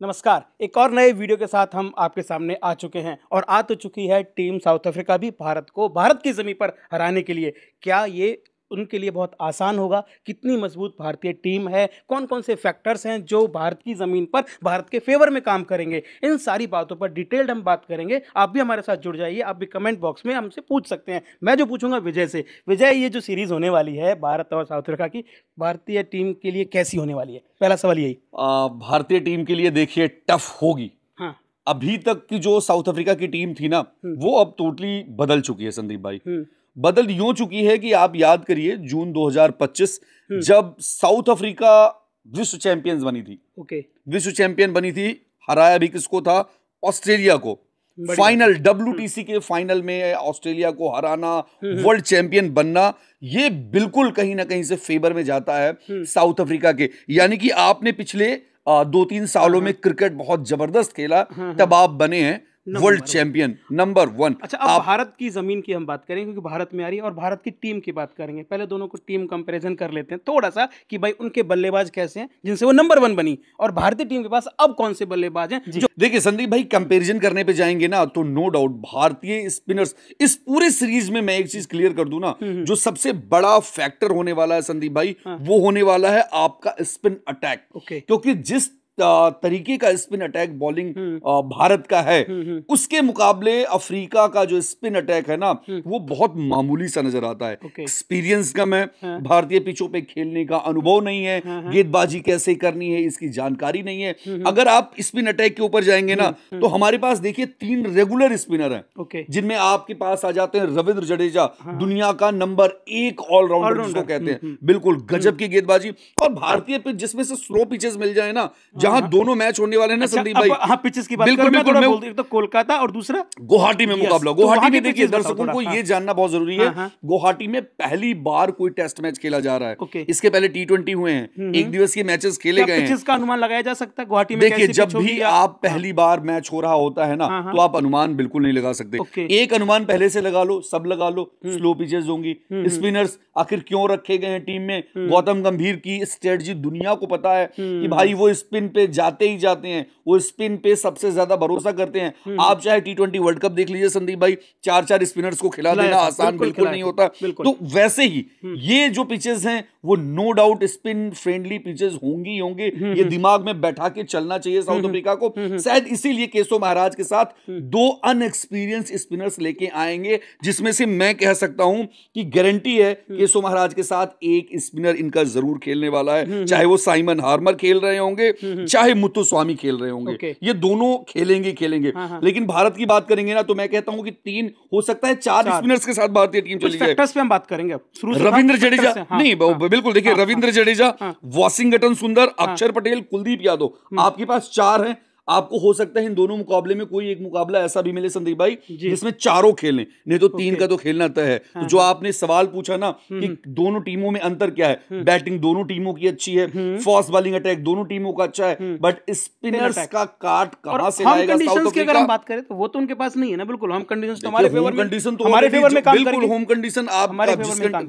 नमस्कार। एक और नए वीडियो के साथ हम आपके सामने आ चुके हैं और आ तो चुकी है टीम साउथ अफ्रीका भी भारत की ज़मीं पर हराने के लिए। क्या ये उनके लिए बहुत आसान होगा? कितनी मजबूत भारतीय टीम है? कौन-कौन से फैक्टर्स हैं जो भारत की ज़मीन पर भारत के फ़ेवर में काम करेंगे? इन सारी बातों पर डिटेल्ड हम बात करेंगे। आप भी हमारे साथ जुड़ जाइए। आप भी कमेंट बॉक्स में हमसे पूछ सकते हैं। मैं जो पूछूंगा विजय से। विजय, ये जो सीरीज़ होने वाली है भारत और साउथ अफ्रीका की, भारतीय टीम के लिए कैसी होने वाली है? पहला सवाल यही। भारतीय टीम के लिए देखिए टफ होगी। हाँ। अभी तक की जो साउथ अफ्रीका की टीम थी ना, वो अब टोटली बदल चुकी है संदीप भाई। बदल यूं चुकी है कि आप याद करिए जून 2025 जब साउथ अफ्रीका विश्व चैंपियंस बनी थी। ओके। विश्व चैंपियन बनी थी। हराया भी किसको था? ऑस्ट्रेलिया को। फाइनल WTC के फाइनल में ऑस्ट्रेलिया को हराना, वर्ल्ड चैंपियन बनना, ये बिल्कुल कहीं ना कहीं से फेवर में जाता है साउथ अफ्रीका के। यानी कि आपने पिछले 2-3 सालों में क्रिकेट बहुत जबरदस्त खेला, तब आप बने हैं वर्ल्ड चैंपियन नंबर 1। अच्छा, अब भारत की जमीन की हम बात करेंगे क्योंकि भारत में आ रही है, और भारत की टीम की बात करेंगे। पहले दोनों को टीम कंपैरिजन कर लेते हैं थोड़ा सा कि भाई उनके बल्लेबाज कैसे हैं जिनसे वो नंबर 1 बनी, और भारतीय टीम के पास अब कौन से बल्लेबाज हैं जो। देखिए संदीप भाई, कंपैरिजन करने पे जाएंगे ना तो नो डाउट भारतीय स्पिनर्स इस पूरे सीरीज में, मैं एक चीज क्लियर कर दूं ना, जो सबसे बड़ा फैक्टर होने वाला है संदीप भाई, वो होने वाला है आपका स्पिन अटैक। क्योंकि जिस तरीके का स्पिन अटैक बॉलिंग भारत का है, उसके मुकाबले अफ्रीका का जो स्पिन अटैक है ना, वो बहुत मामूली सा नजर आता है। एक्सपीरियंस कम है, भारतीय पिचों पे खेलने का अनुभव नहीं है, गेंदबाजी कैसे करनी है इसकी जानकारी नहीं है। अगर आप स्पिन अटैक के ऊपर जाएंगे ना, तो हमारे पास देखिए 3 रेगुलर स्पिनर हैं, जिनमें आपके पास आ जाते हैं रविंद्र जडेजा, दुनिया का नंबर 1 ऑलराउंडर जिसको कहते हैं, बिल्कुल गजब की गेंदबाजी। और भारतीय पिच जिसमें से स्लो पिचेस मिल जाए ना, जहां दोनों मैच होने वाले हैं ना संदीप भाई। हाँ, पिचेस की बात करें, मैं थोड़ा बोल दूं, एक तो कोलकाता और दूसरा गुवाहाटी में मुकाबला। गुवाहाटी में देखिए दर्शकों को ये जानना बहुत जरूरी है, गुवाहाटी में पहली बार कोई टेस्ट मैच खेला जा रहा है। इसके पहले T20 हुए हैं, एक दिवसीय मैचेस खेले गए हैं। पिचेस का अनुमान लगाया जा सकता है गुवाहाटी में? देखिए जब भी आप पहली बार मैच हो रहा होता है ना, तो आप अनुमान बिल्कुल नहीं लगा सकते। एक अनुमान पहले से लगा लो, सब लगा लो, स्लो पिचेस होंगी। स्पिनर्स आखिर क्यों रखे गए हैं टीम में? गौतम गंभीर की स्ट्रेटजी दुनिया को पता है कि भाई वो स्पिन पे जाते ही जाते हैं, वो स्पिन पे सबसे ज्यादा भरोसा करते हैं। आप चाहे T20 वर्ल्ड कप देख लीजिए संदीप भाई, 4-4 स्पिनर्स को खिला देना आसान बिल्कुल नहीं होता। तो वैसे ही ये जो पिचेस हैं वो no doubt spin friendly pitches होंगी होंगे, ये दिमाग में बैठा के चलना चाहिए साउथ अफ्रीका को। शायद इसीलिए केशव महाराज के साथ 2 अनएक्सपीरियंस स्पिनर्स लेके आएंगे, जिसमें से मैं कह सकता हूं कि गारंटी है केशव महाराज के साथ एक स्पिनर इनका जरूर खेलने वाला है। चाहे वो साइमन हार्मर खेल रहे होंगे, चाहे मुत्तुस्वामी खेल रहे होंगे, ये दोनों खेलेंगे। लेकिन भारत की बात करेंगे ना, तो मैं कहता हूं कि 3 हो सकता है 4 स्पिनर्स के साथ भारतीय टीम चली जाए। फैक्टर्स पे हम बात करेंगे रविंद्र जडेजा, नहीं बिल्कुल देखिए, रविंद्र जडेजा, वाशिंगटन सुंदर, अक्षर पटेल, कुलदीप यादव, आपके पास 4 हैं। आपको हो सकता है इन दोनों मुकाबले में कोई एक मुकाबला ऐसा भी मिले संदीप भाई जिसमें चारों खेलें, नहीं तो 3 का तो खेलना तय है। तो जो आपने सवाल पूछा ना कि दोनों टीमों में अंतर क्या है, बैटिंग दोनों टीमों की अच्छी है, फास्ट बॉलिंग अटैक दोनों टीमों का अच्छा है, बट स्पिनर्स का काट कहां से लाएगा साउथ अफ्रीका? अगर हम बात करें तो वो तो उनके पास नहीं है ना। बिल्कुल होम कंडीशंस तो हमारे फेवर में, हमारे फेवर में काम करेंगे। होम कंडीशन आप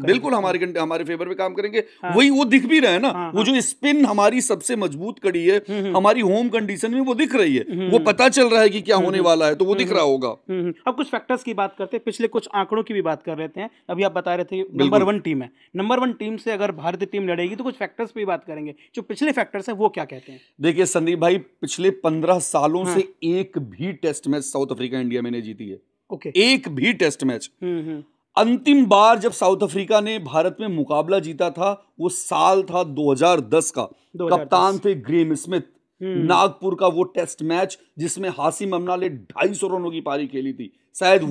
बिल्कुल हमारे फेवर में काम करेंगे। वही वो दिख भी रहा है ना, वो जो स्पिन हमारी सबसे मजबूत कड़ी है, हमारी होम कंडीशन में वो दिख रही है, वो पता चल रहा है कि क्या होने वाला है, तो वो दिख रहा होगा। अब कुछ फैक्टर्स की बात करते हैं, पिछले कुछ आंकड़ों की भी बात कर लेते हैं। अभी आप बता रहे थे नंबर 1 टीम है, नंबर 1 टीम से अगर भारतीय टीम लड़ेगी तो कुछ फैक्टर्स पे भी बात करेंगे। जो पिछले फैक्टर्स हैं वो क्या कहते हैं? देखिए संदीप भाई, पिछले 15 सालों से एक भी test match South Africa India में नहीं जीती है। एक भी टेस्ट मैच। अंतिम बार जब साउथ अफ्रीका ने भारत में मुकाबला जीता था, वो साल था 2010 का। कप्तान थे ग्रेम स्मिथ। नागपुर का वो टेस्ट मैच जिसमें हाशिम अमला ने 250 रनों की पारी खेली थी। शायद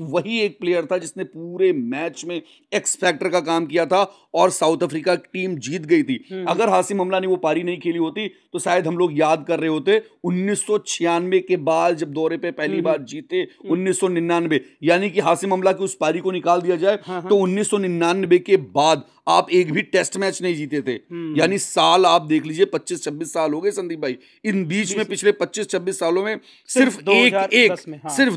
वही एक प्लेयर था जिसने पूरे मैच में एक्स फैक्टर का काम किया था और साउथ अफ्रीका की टीम जीत गई थी। अगर हाशिम अमला ने वो पारी नहीं खेली होती तो शायद हम लोग याद कर रहे होते 1996 के बाद जब दौरे पे पहली बार जीते 1999, यानी कि हाशिम अमला की उस पारी को निकाल दिया जाए तो 1999 के बाद आप एक भी टेस्ट मैच नहीं जीते थे। यानी साल आप देख लीजिए 25-26 साल हो गए संदीप भाई। इन बीच में पिछले 25-26 सालों में सिर्फ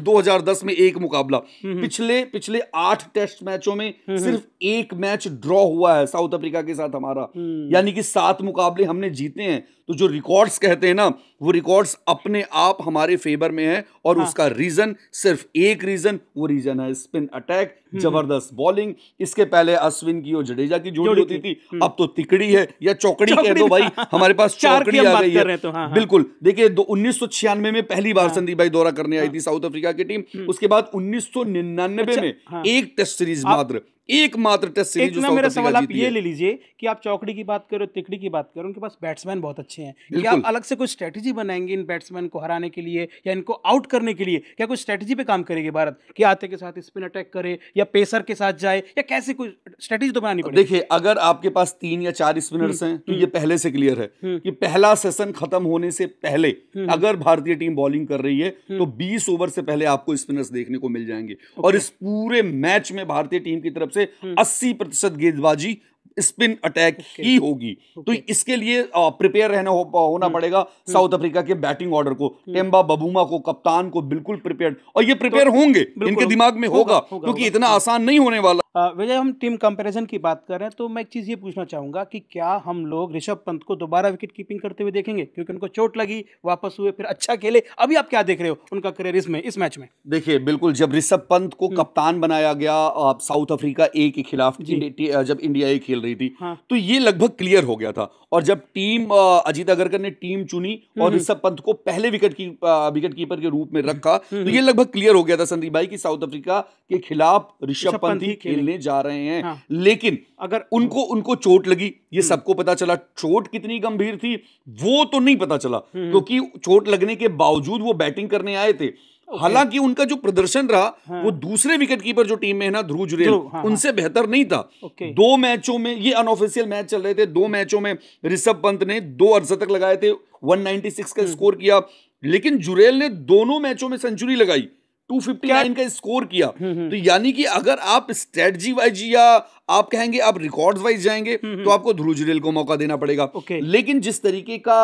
2010 में एक मुकाबला। पिछले 8 टेस्ट मैचों में सिर्फ एक मैच ड्रॉ हुआ है साउथ अफ्रीका के साथ हमारा, यानी कि 7 मुकाबले हमने जीते हैं। तो जो रिकॉर्ड्स कहते हैं ना, वो रिकॉर्ड्स अपने आप हमारे फेवर में है, और उसका रीजन सिर्फ एक रीजन, वो रीजन है स्पिन अटैक, जबरदस्त बॉलिंग। इसके पहले अश्विन की और जडेजा की जोड़ी होती थी, अब तो तिकड़ी है या चौकड़ी कह दो भाई, हमारे पास चौकड़ी आ गई है। तो बिल्कुल, देखिए 1996 में पहली बार संदीप भाई दौरा करने आई थी साउथ अफ्रीका की टीम, उसके बाद 1999 में एक टेस्ट सीरीज मात्र, एकमात्र टेस्ट सीरीज जो मेरा सवाल आप ये ले लीजिए कि आप चौकड़ी की बात करो, तिकड़ी की बात करो, उनके पास बैट्समैन बहुत अच्छे हैं, क्या आप अलग से कोई स्ट्रेटजी बनाएंगे इन बैट्समैन को हराने के लिए या इनको आउट करने के लिए? क्या कोई स्ट्रेटजी पे काम करेगी भारत कि आते के साथ स्पिन अटैक करे या पेसर के साथ जाए, या कैसे कोई स्ट्रेटजी तो बनानी पड़ेगी? देखिए, अगर आपके पास 3 या 4 स्पिनर्स हैं तो ये पहले से क्लियर है कि पहला सेशन खत्म होने से पहले अगर भारतीय टीम बॉलिंग कर रही है तो 20 ओवर से पहले आपको स्पिनर्स देखने को मिल जाएंगे, और इस पूरे मैच में भारतीय टीम की तरफ से 80% गेंदबाजी स्पिन अटैक ही होगी। तो इसके लिए प्रिपेयर होना पड़ेगा साउथ अफ्रीका के बैटिंग ऑर्डर को, टेम्बा बबूमा को, कप्तान को बिल्कुल प्रिपेयर्ड, और ये प्रिपेयर होंगे, इनके दिमाग में होगा क्योंकि इतना आसान नहीं होने वाला। वजह हम टीम कंपैरिजन की बात कर रहे हैं तो मैं एक चीज ये पूछना चाहूंगा कि क्या हम लोग ऋषभ पंत को दोबारा विकेट कीपिंग करते हुए देखेंगे, क्योंकि उनको चोट लगी, वापस हुए, फिर अच्छा खेले, अभी आप क्या देख रहे हो उनका करियर इस मैच में? देखिए, बिल्कुल, जब ऋषभ पंत को कप्तान बनाया गया साउथ अफ्रीका ए के खिलाफ, जब इंडिया ए खेल रही थी, तो ये लगभग क्लियर हो गया था, और जब टीम अजीत अगरकर ने टीम चुनी और ऋषभ पंत को पहले विकेट कीपर के रूप में रखा, तो ये लगभग क्लियर हो गया था संदीप भाई कि साउथ अफ्रीका के खिलाफ ऋषभ पंत ही खेलने जा रहे हैं। लेकिन अगर उनको चोट लगी, ये सबको पता चला। चोट कितनी गंभीर थी वो तो नहीं पता चला, क्योंकि चोट लगने के बावजूद वो बैटिंग करने आए थे। हालांकि उनका जो प्रदर्शन रहा वो दूसरे विकेट कीपर जो टीम में है ना, ध्रुव जुरेल, उनसे बेहतर नहीं था। 2 मैचों में, ये अनऑफिशियल मैच चल रहे थे, 2 मैचों में ऋषभ पंत ने 2 अर्धशतक लगाए थे, 196 का स्कोर किया, लेकिन जुरेल ने दोनों मैचों में सेंचुरी लगाई, 259 का स्कोर किया। तो यानी कि अगर आप स्ट्रेटजी वाइज या आप कहेंगे आप रिकॉर्ड्स वाइज जाएंगे तो आपको ध्रुव जुरेल को मौका देना पड़ेगा। लेकिन जिस तरीके का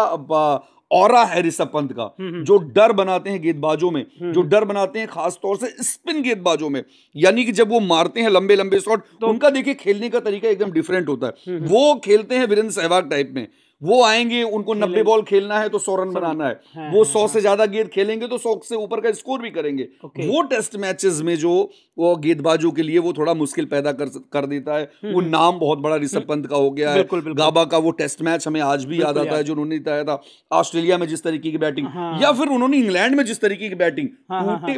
ऑरा है ऋषभ पंत का, जो डर बनाते हैं गेंदबाजों में, जो डर बनाते हैं खास तौर से स्पिन गेंदबाजों में, यानी कि जब वो मारते हैं लंबे लंबे शॉट तो उनका देखिए खेलने का तरीका एकदम डिफरेंट होता है। वो खेलते हैं वीरेंद्र सहवाग टाइप में, वो आएंगे, उनको 90 बॉल खेलना है तो 100 रन बनाना है, वो 100 से ज्यादा गेंद खेलेंगे तो 100 से ऊपर का स्कोर भी करेंगे। वो टेस्ट मैचेस में जो वो गेंदबाजों के लिए वो थोड़ा मुश्किल पैदा कर देता है। वो नाम बहुत बड़ा ऋषभ पंत का हो गया है। गाबा का वो टेस्ट मैच हमें आज भी याद आता है जो उन्होंने जिताया था। ऑस्ट्रेलिया में जिस तरीके की बैटिंग, या फिर उन्होंने इंग्लैंड में जिस तरीके की बैटिंग,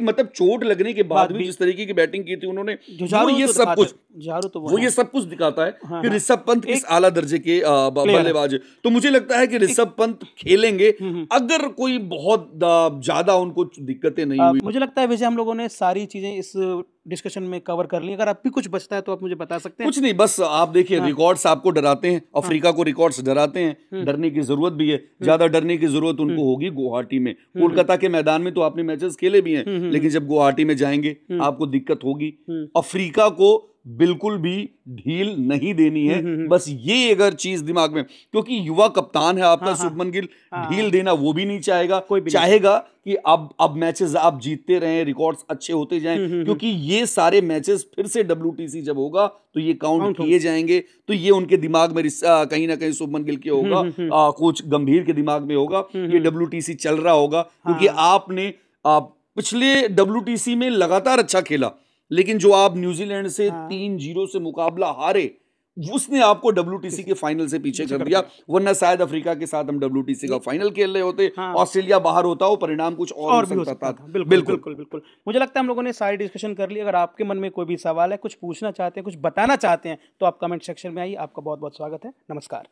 मतलब चोट लगने के बाद भी जिस तरीके की बैटिंग की थी उन्होंने, वो ये सब कुछ दिखाता है कि ऋषभ पंत किस आला दर्जे के बल्लेबाज है। तो मुझे लगता है कि ऋषभ पंत खेलेंगे अगर कोई बहुत ज्यादा उनको दिक्कतें नहीं हुई। मुझे लगता है वैसे हम लोगों ने सारी चीजें इस डिस्कशन में कवर कर ली। अगर आप भी कुछ बचता है तो आप मुझे बता सकते हैं। कुछ नहीं, बस आप देखिए रिकॉर्ड्स आपको डराते हैं, अफ्रीका को रिकॉर्ड्स डराते हैं, डरने की जरूरत भी है, ज्यादा डरने की जरूरत उनको होगी गुवाहाटी में। कोलकाता के मैदान में तो आपने मैचेस खेले भी हैं, लेकिन जब गुवाहाटी में जाएंगे आपको दिक्कत होगी। अफ्रीका को बिल्कुल भी ढील नहीं देनी है, बस ये अगर चीज दिमाग में, क्योंकि युवा कप्तान है आपका शुभमन गिल, ढील देना वो भी नहीं चाहेगा। चाहेगा कि अब मैचेस आप जीतते रहें, रिकॉर्ड्स अच्छे होते जाएं, क्योंकि ये सारे मैचेस फिर से WTC जब होगा तो ये काउंट किए जाएंगे। तो ये उनके दिमाग में कहीं ना कहीं शुभमन गिल के होगा, कोच गंभीर के दिमाग में होगा, ये WTC चल रहा होगा। क्योंकि आपने पिछले WTC में लगातार अच्छा खेला, लेकिन जो आप न्यूजीलैंड से 3-0 से मुकाबला हारे, उसने आपको WTC के फाइनल से पीछे कर दिया। वरना शायद अफ्रीका के साथ हम WTC का फाइनल खेल रहे होते, ऑस्ट्रेलिया बाहर होता हो, परिणाम कुछ और भी हो सकता था। बिल्कुल। मुझे लगता है हम लोगों ने सारी डिस्कशन कर ली। अगर आपके मन में कोई भी सवाल है, कुछ पूछना चाहते हैं, कुछ बताना चाहते हैं, तो आप कमेंट सेक्शन में आइए। आपका बहुत बहुत स्वागत है। नमस्कार।